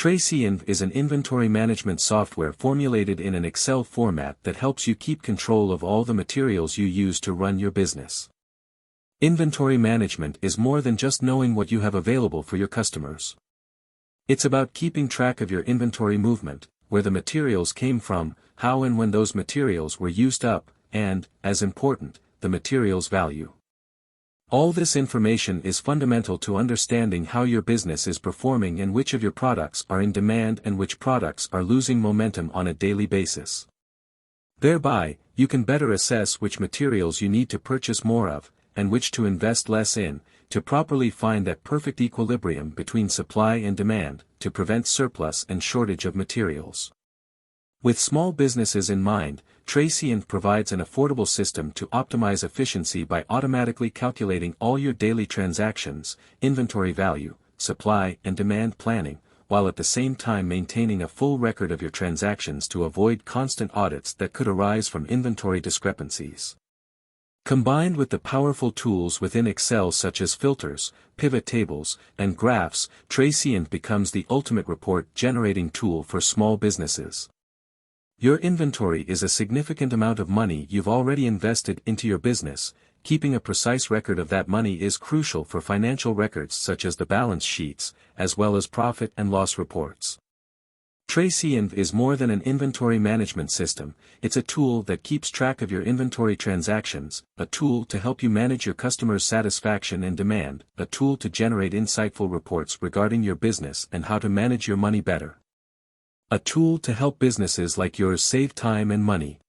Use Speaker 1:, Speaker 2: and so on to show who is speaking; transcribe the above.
Speaker 1: traceinv is an inventory management software formulated in an Excel format that helps you keep control of all the materials you use to run your business. Inventory management is more than just knowing what you have available for your customers. It's about keeping track of your inventory movement, where the materials came from, how and when those materials were used up, and, as important, the material's value. All this information is fundamental to understanding how your business is performing and which of your products are in demand and which products are losing momentum on a daily basis. Thereby, you can better assess which materials you need to purchase more of, and which to invest less in, to properly find that perfect equilibrium between supply and demand, to prevent surplus and shortage of materials. With small businesses in mind, traceinv provides an affordable system to optimize efficiency by automatically calculating all your daily transactions, inventory value, supply and demand planning, while at the same time maintaining a full record of your transactions to avoid constant audits that could arise from inventory discrepancies. Combined with the powerful tools within Excel such as filters, pivot tables, and graphs, traceinv becomes the ultimate report-generating tool for small businesses. Your inventory is a significant amount of money you've already invested into your business. Keeping a precise record of that money is crucial for financial records such as the balance sheets, as well as profit and loss reports. traceinv is more than an inventory management system, it's a tool that keeps track of your inventory transactions, a tool to help you manage your customers' satisfaction and demand, a tool to generate insightful reports regarding your business and how to manage your money better. A tool to help businesses like yours save time and money,